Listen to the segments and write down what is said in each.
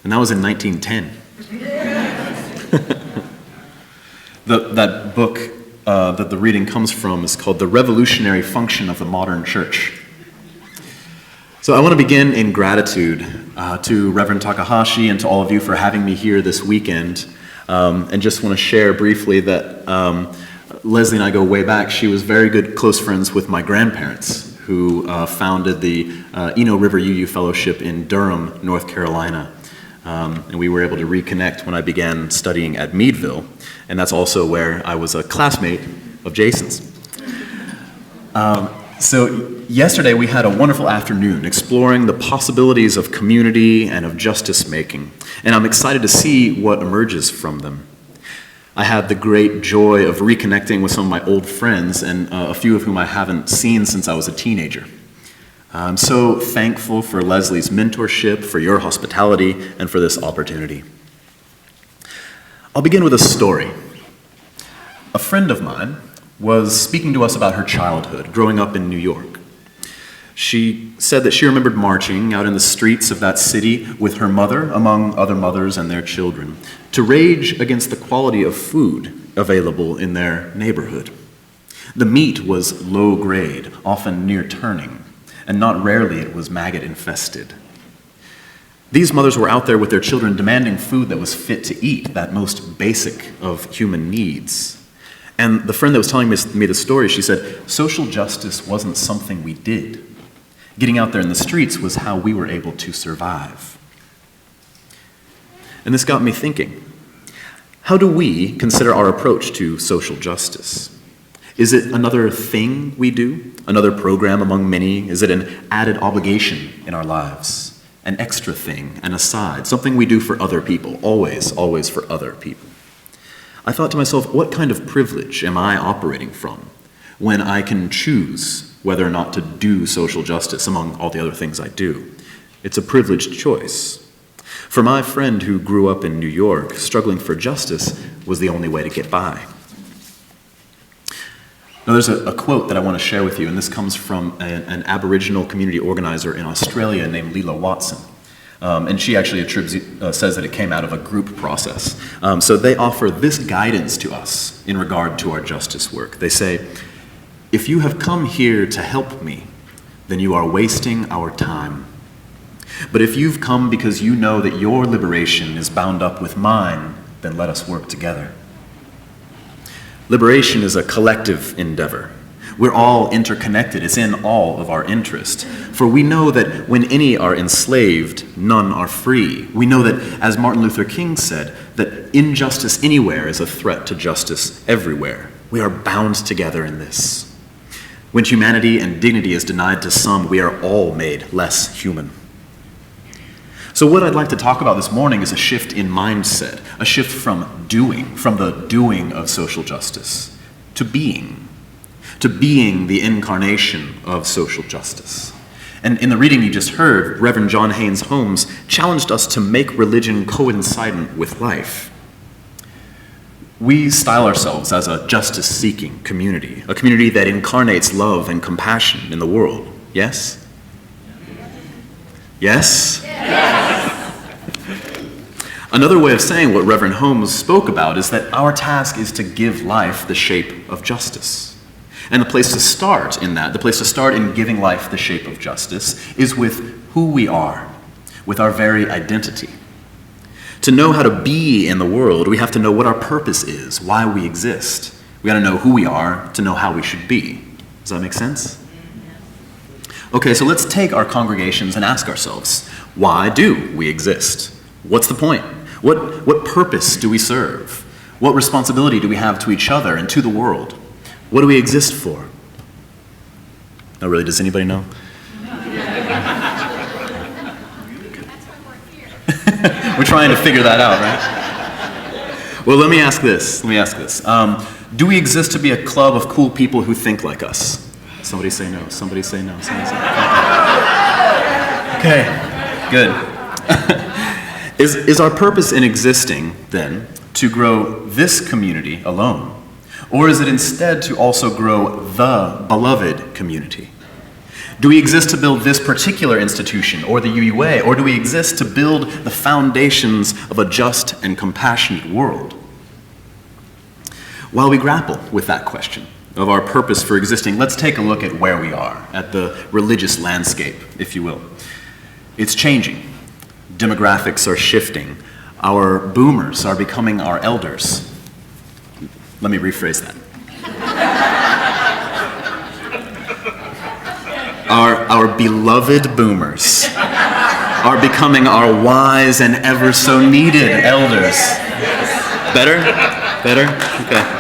And that was in 1910. That book that the reading comes from is called The Revolutionary Function of the Modern Church. So I want to begin in gratitude to Reverend Takahashi and to all of you for having me here this weekend. And just want to share briefly that Leslie and I go way back. She was very good close friends with my grandparents, who founded the Eno River UU Fellowship in Durham, North Carolina. And we were able to reconnect when I began studying at Meadville. And that's also where I was a classmate of Jason's. So yesterday we had a wonderful afternoon exploring the possibilities of community and of justice making. And I'm excited to see what emerges from them. I had the great joy of reconnecting with some of my old friends, and a few of whom I haven't seen since I was a teenager. I'm so thankful for Leslie's mentorship, for your hospitality, and for this opportunity. I'll begin with a story. A friend of mine was speaking to us about her childhood, growing up in New York. She said that she remembered marching out in the streets of that city with her mother, among other mothers and their children, to rage against the quality of food available in their neighborhood. The meat was low grade, often near turning, and not rarely it was maggot infested. These mothers were out there with their children demanding food that was fit to eat, that most basic of human needs. And the friend that was telling me the story, she said, social justice wasn't something we did. Getting out there in the streets was how we were able to survive. And this got me thinking, how do we consider our approach to social justice? Is it another thing we do? Another program among many? Is it an added obligation in our lives? An extra thing, an aside, something we do for other people, always for other people? I thought to myself, what kind of privilege am I operating from when I can choose whether or not to do social justice among all the other things I do? It's a privileged choice. For my friend who grew up in New York, struggling for justice was the only way to get by. Now, there's a quote that I want to share with you, and this comes from an Aboriginal community organizer in Australia named Leela Watson. And she actually says that it came out of a group process. So they offer this guidance to us in regard to our justice work. They say, if you have come here to help me, then you are wasting our time. But if you've come because you know that your liberation is bound up with mine, then let us work together. Liberation is a collective endeavor. We're all interconnected. It's in all of our interest. For we know that when any are enslaved, none are free. We know that, as Martin Luther King said, that injustice anywhere is a threat to justice everywhere. We are bound together in this. When humanity and dignity is denied to some, we are all made less human. So what I'd like to talk about this morning is a shift in mindset, a shift from the doing of social justice, to being the incarnation of social justice. And in the reading you just heard, Reverend John Haynes Holmes challenged us to make religion coincident with life. We style ourselves as a justice-seeking community, a community that incarnates love and compassion in the world. Yes? Yes? Another way of saying what Reverend Holmes spoke about is that our task is to give life the shape of justice. And the place to start in giving life the shape of justice, is with who we are, with our very identity. To know how to be in the world, we have to know what our purpose is, why we exist. We got to know who we are to know how we should be. Does that make sense? Okay, so let's take our congregations and ask ourselves, why do we exist? What's the point? What purpose do we serve? What responsibility do we have to each other and to the world? What do we exist for? Oh, really, does anybody know? We're trying to figure that out, right? Well, let me ask this. Do we exist to be a club of cool people who think like us? Somebody say no. Somebody say no. Okay, good. Is our purpose in existing, then, to grow this community alone? Or is it instead to also grow the beloved community? Do we exist to build this particular institution or the UUA, or do we exist to build the foundations of a just and compassionate world? While we grapple with that question of our purpose for existing, let's take a look at where we are, at the religious landscape, if you will. It's changing. Demographics are shifting. Our boomers are becoming our elders. Let me rephrase that. Our beloved boomers are becoming our wise and ever so needed elders. Better? Better? Okay.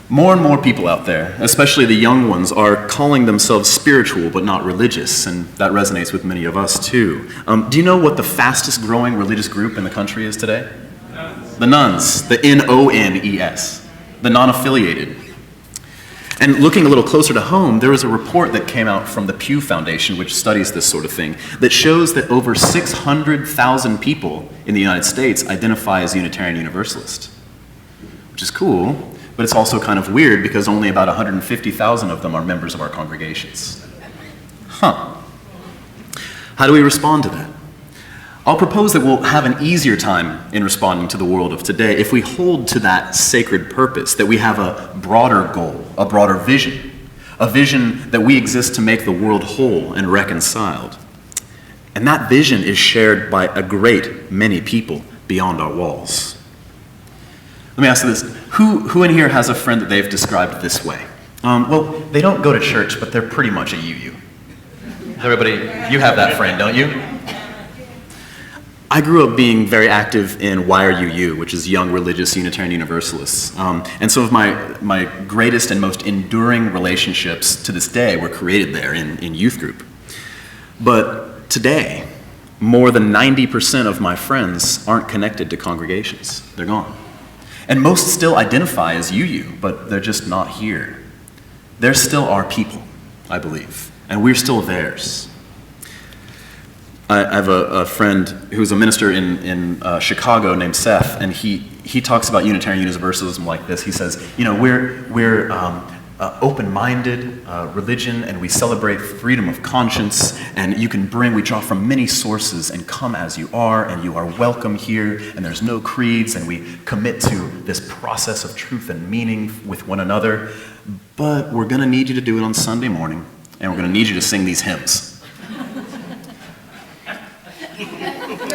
More and more people out there, especially the young ones, are calling themselves spiritual but not religious, and that resonates with many of us too. Do you know what the fastest growing religious group in the country is today? Nuns. The nuns, the N-O-N-E-S, the non-affiliated. And looking a little closer to home, there was a report that came out from the Pew Foundation, which studies this sort of thing, that shows that over 600,000 people in the United States identify as Unitarian Universalist, which is cool, but it's also kind of weird because only about 150,000 of them are members of our congregations. Huh. How do we respond to that? I'll propose that we'll have an easier time in responding to the world of today if we hold to that sacred purpose, that we have a broader goal, a broader vision, a vision that we exist to make the world whole and reconciled. And that vision is shared by a great many people beyond our walls. Let me ask you this. Who in here has a friend that they've described this way? Well, they don't go to church, but they're pretty much a UU. Everybody, you have that friend, don't you? I grew up being very active in YRUU, which is Young Religious Unitarian Universalists. And some of my greatest and most enduring relationships to this day were created there in youth group. But today, more than 90% of my friends aren't connected to congregations. They're gone. And most still identify as UU, but they're just not here. They're still our people, I believe, and we're still theirs. I have a friend who's a minister in Chicago named Seth, and he talks about Unitarian Universalism like this. He says, you know, we're open-minded religion, and we celebrate freedom of conscience, and we draw from many sources and come as you are, and you are welcome here, and there's no creeds, and we commit to this process of truth and meaning with one another, but we're going to need you to do it on Sunday morning, and we're going to need you to sing these hymns.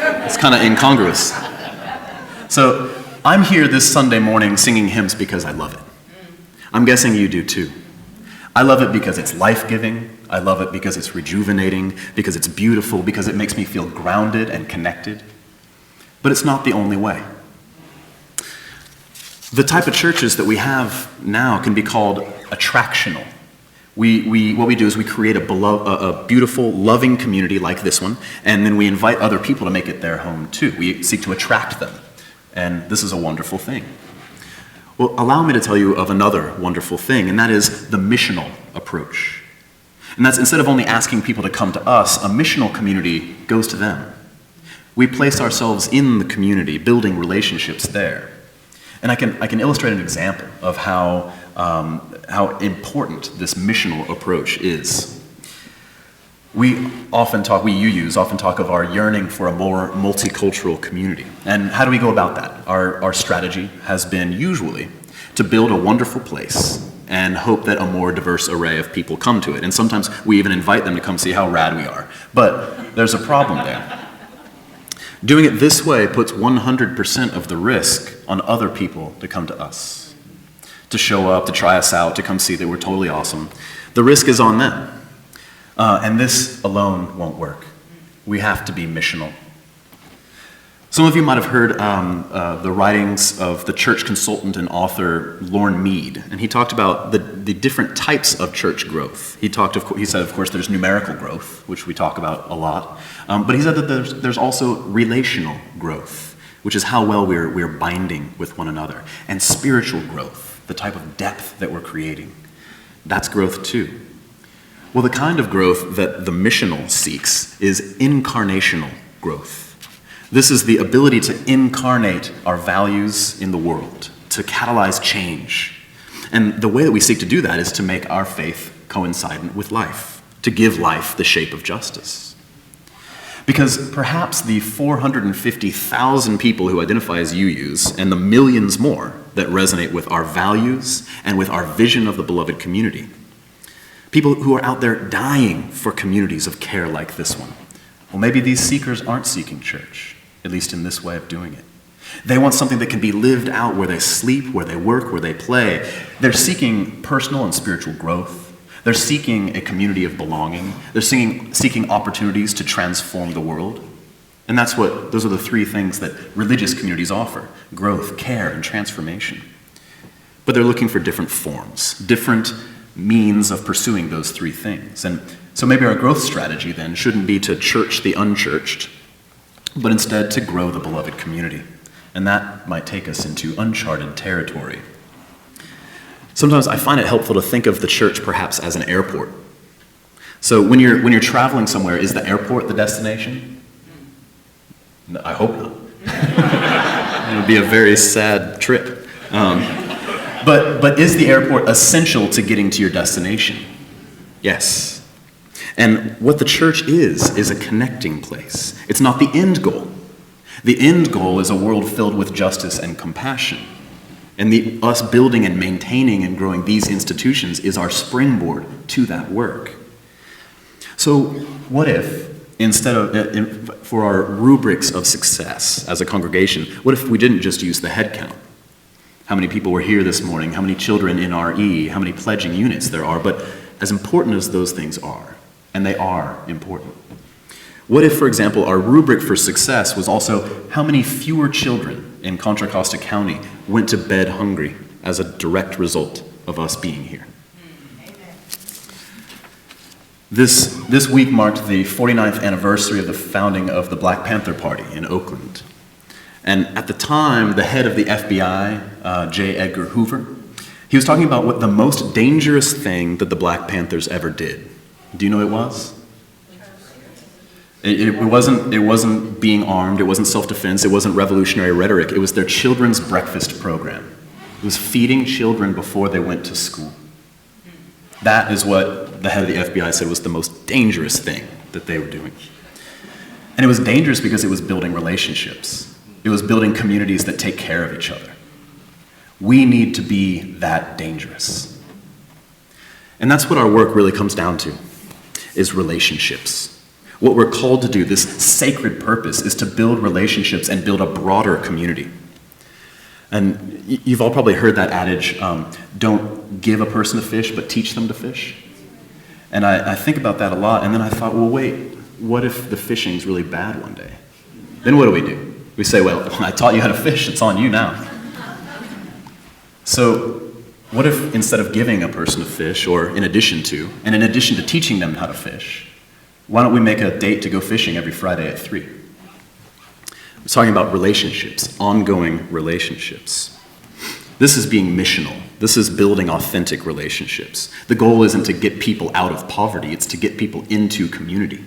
It's kind of incongruous. So I'm here this Sunday morning singing hymns because I love it. I'm guessing you do too. I love it because it's life-giving. I love it because it's rejuvenating, because it's beautiful, because it makes me feel grounded and connected. But it's not the only way. The type of churches that we have now can be called attractional. What we do is we create a beautiful, loving community like this one, and then we invite other people to make it their home too. We seek to attract them, and this is a wonderful thing. Well, allow me to tell you of another wonderful thing, and that is the missional approach. And that's instead of only asking people to come to us, a missional community goes to them. We place ourselves in the community, building relationships there. And I can illustrate an example of how important this missional approach is. We UUs often talk of our yearning for a more multicultural community. And how do we go about that? Our strategy has been usually to build a wonderful place and hope that a more diverse array of people come to it. And sometimes we even invite them to come see how rad we are. But there's a problem there. Doing it this way puts 100% of the risk on other people to come to us, to show up, to try us out, to come see that we're totally awesome. The risk is on them. And this alone won't work. We have to be missional. Some of you might have heard the writings of the church consultant and author Lorne Mead, and he talked about the different types of church growth. He said, of course, there's numerical growth, which we talk about a lot, but he said that there's also relational growth, which is how well we're binding with one another, and spiritual growth, the type of depth that we're creating. That's growth too. Well, the kind of growth that the missional seeks is incarnational growth. This is the ability to incarnate our values in the world, to catalyze change. And the way that we seek to do that is to make our faith coincident with life, to give life the shape of justice. Because perhaps the 450,000 people who identify as UUs and the millions more that resonate with our values and with our vision of the beloved community, people who are out there dying for communities of care like this one, well, maybe these seekers aren't seeking church, at least in this way of doing it. They want something that can be lived out where they sleep, where they work, where they play. They're seeking personal and spiritual growth. They're seeking a community of belonging. They're seeking opportunities to transform the world. And those are the three things that religious communities offer: growth, care, and transformation. But they're looking for different forms, different means of pursuing those three things. And so maybe our growth strategy then shouldn't be to church the unchurched, but instead to grow the beloved community. And that might take us into uncharted territory. Sometimes I find it helpful to think of the church perhaps as an airport. So when you're traveling somewhere, is the airport the destination? No, I hope not. It would be a very sad trip. But is the airport essential to getting to your destination? Yes. And what the church is a connecting place. It's not the end goal. The end goal is a world filled with justice and compassion. And us building and maintaining and growing these institutions is our springboard to that work. So what if, instead of, for our rubrics of success as a congregation, what if we didn't just use the head count? How many people were here this morning? How many children in RE? How many pledging units there are? But as important as those things are, and they are important, what if, for example, our rubric for success was also how many fewer children in Contra Costa County went to bed hungry as a direct result of us being here? This week marked the 49th anniversary of the founding of the Black Panther Party in Oakland. And at the time, the head of the FBI, J. Edgar Hoover, he was talking about what the most dangerous thing that the Black Panthers ever did. Do you know what it was? It wasn't being armed, it wasn't self-defense, it wasn't revolutionary rhetoric, it was their children's breakfast program. It was feeding children before they went to school. That is what the head of the FBI said was the most dangerous thing that they were doing. And it was dangerous because it was building relationships. It was building communities that take care of each other. We need to be that dangerous. And that's what our work really comes down to, is relationships. What we're called to do, this sacred purpose, is to build relationships and build a broader community. And you've all probably heard that adage, don't give a person a fish, but teach them to fish. And I think about that a lot, and then I thought, well, wait, what if the fishing's really bad one day? Then what do? We say, well, I taught you how to fish, it's on you now. So what if instead of giving a person a fish, or in addition to teaching them how to fish, why don't we make a date to go fishing every Friday at 3? I'm talking about relationships, ongoing relationships. This is being missional. This is building authentic relationships. The goal isn't to get people out of poverty, it's to get people into community.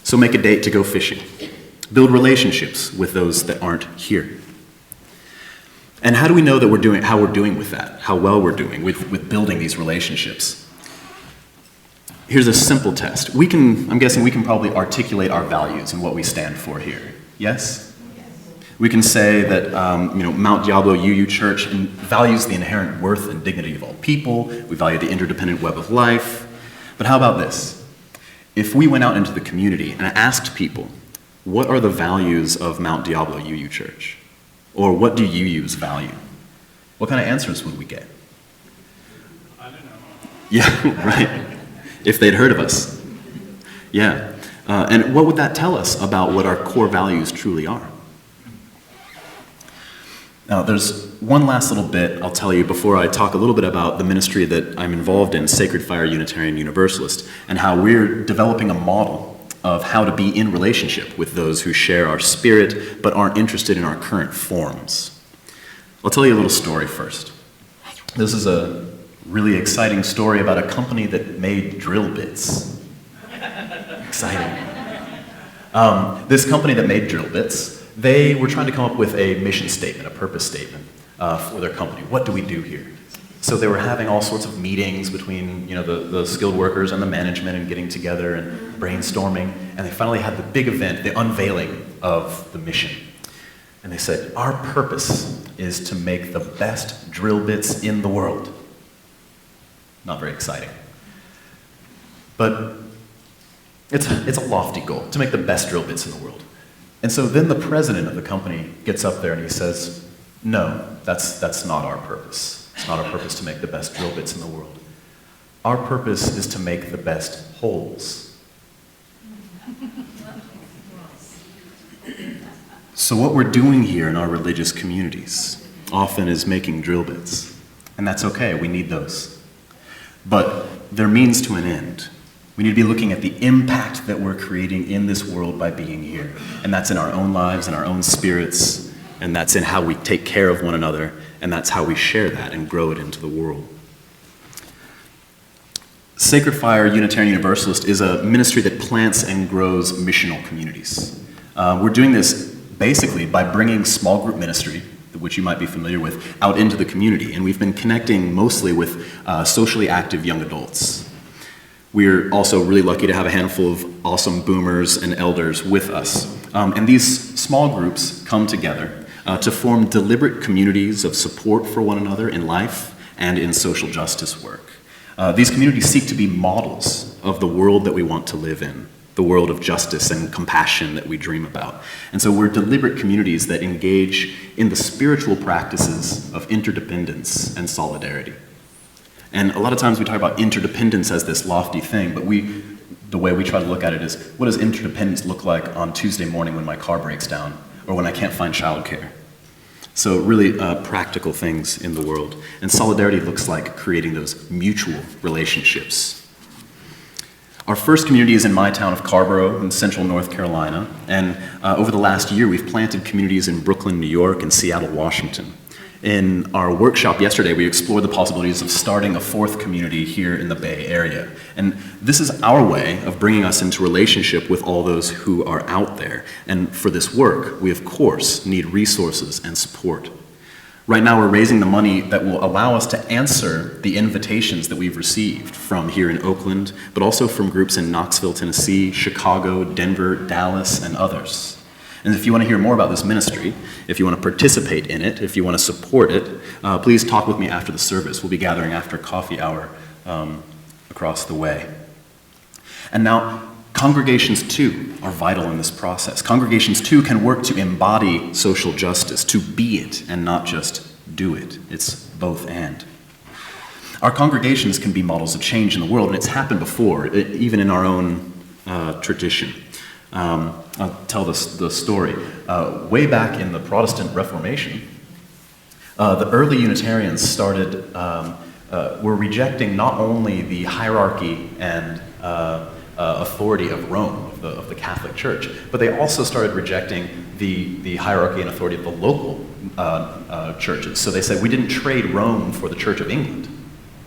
So make a date to go fishing. Build relationships with those that aren't here. And how do we know that how we're doing with that, how well we're doing with building these relationships? Here's a simple test. I'm guessing we can probably articulate our values and what we stand for here. Yes? We can say that Mount Diablo UU Church values the inherent worth and dignity of all people. We value the interdependent web of life. But how about this? If we went out into the community and asked people, what are the values of Mount Diablo UU Church? Or what do UUs value? What kind of answers would we get? I don't know. Yeah, right. If they'd heard of us. Yeah. And what would that tell us about what our core values truly are? Now, there's one last little bit I'll tell you before I talk a little bit about the ministry that I'm involved in, Sacred Fire Unitarian Universalist, and how we're developing a model of how to be in relationship with those who share our spirit but aren't interested in our current forms. I'll tell you a little story first. This is a really exciting story about a company that made drill bits. Exciting. This company that made drill bits, they were trying to come up with a mission statement, a purpose statement for their company. What do we do here? So they were having all sorts of meetings between the skilled workers and the management and getting together and brainstorming. And they finally had the big event, the unveiling of the mission. And they said, our purpose is to make the best drill bits in the world. Not very exciting. But it's a lofty goal, to make the best drill bits in the world. And so then the president of the company gets up there and he says, no, that's not our purpose. It's not our purpose to make the best drill bits in the world. Our purpose is to make the best holes. So what we're doing here in our religious communities often is making drill bits. And that's okay, we need those. But they're means to an end. We need to be looking at the impact that we're creating in this world by being here. And that's in our own lives, in our own spirits, and that's in how we take care of one another, and that's how we share that and grow it into the world. Sacred Fire Unitarian Universalist is a ministry that plants and grows missional communities. We're doing this basically by bringing small group ministry, which you might be familiar with, out into the community. And we've been connecting mostly with socially active young adults. We're also really lucky to have a handful of awesome boomers and elders with us. And these small groups come together to form deliberate communities of support for one another in life and in social justice work. These communities seek to be models of the world that we want to live in, the world of justice and compassion that we dream about. And so we're deliberate communities that engage in the spiritual practices of interdependence and solidarity. And a lot of times we talk about interdependence as this lofty thing, but the way we try to look at it is, what does interdependence look like on Tuesday morning when my car breaks down or when I can't find childcare? So really practical things in the world. And solidarity looks like creating those mutual relationships. Our first community is in my town of Carborough in central North Carolina. And over the last year, we've planted communities in Brooklyn, New York, and Seattle, Washington. In our workshop yesterday, we explored the possibilities of starting a fourth community here in the Bay Area. And this is our way of bringing us into relationship with all those who are out there. And for this work, we of course need resources and support. Right now, we're raising the money that will allow us to answer the invitations that we've received from here in Oakland, but also from groups in Knoxville, Tennessee, Chicago, Denver, Dallas, and others. And if you want to hear more about this ministry, if you want to participate in it, if you want to support it, please talk with me after the service. We'll be gathering after coffee hour across the way. And now, congregations too are vital in this process. Congregations too can work to embody social justice, to be it and not just do it. It's both and. Our congregations can be models of change in the world, and it's happened before, even in our own tradition. I'll tell the story. Way back in the Protestant Reformation, the early Unitarians were rejecting not only the hierarchy and authority of Rome, of the Catholic Church, but they also started rejecting the hierarchy and authority of the local churches. So they said, we didn't trade Rome for the Church of England.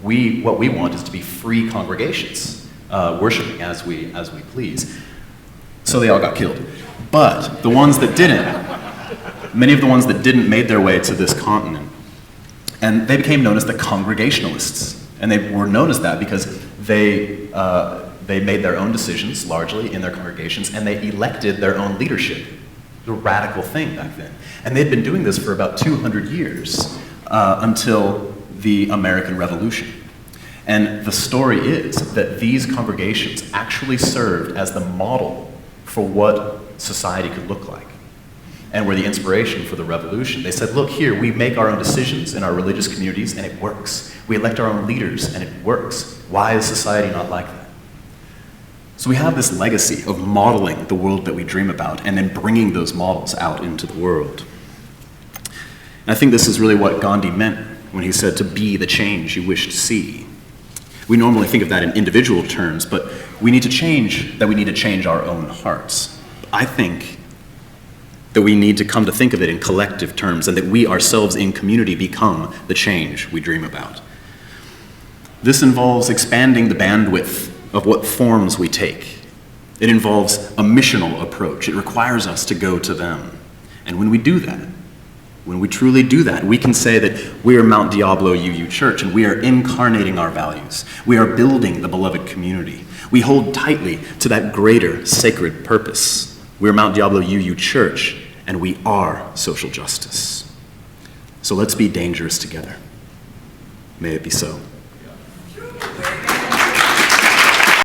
What we want is to be free congregations, worshiping as we please. So they all got killed. But the ones that didn't, many of the ones that didn't made their way to this continent. And they became known as the Congregationalists. And they were known as that because they made their own decisions, largely, in their congregations, and they elected their own leadership. It was a radical thing back then. And they'd been doing this for about 200 years until the American Revolution. And the story is that these congregations actually served as the model for what society could look like, and were the inspiration for the revolution. They said, look here, we make our own decisions in our religious communities, and it works. We elect our own leaders, and it works. Why is society not like that? So we have this legacy of modeling the world that we dream about, and then bringing those models out into the world. And I think this is really what Gandhi meant when he said to be the change you wish to see. We normally think of that in individual terms, but we need to change our own hearts. I think that we need to come to think of it in collective terms, and that we ourselves in community become the change we dream about. This involves expanding the bandwidth of what forms we take. It involves a missional approach. It requires us to go to them. And when we do that, When we truly do that, we can say that we are Mount Diablo UU Church and we are incarnating our values. We are building the beloved community. We hold tightly to that greater sacred purpose. We are Mount Diablo UU Church and we are social justice. So let's be dangerous together. May it be so.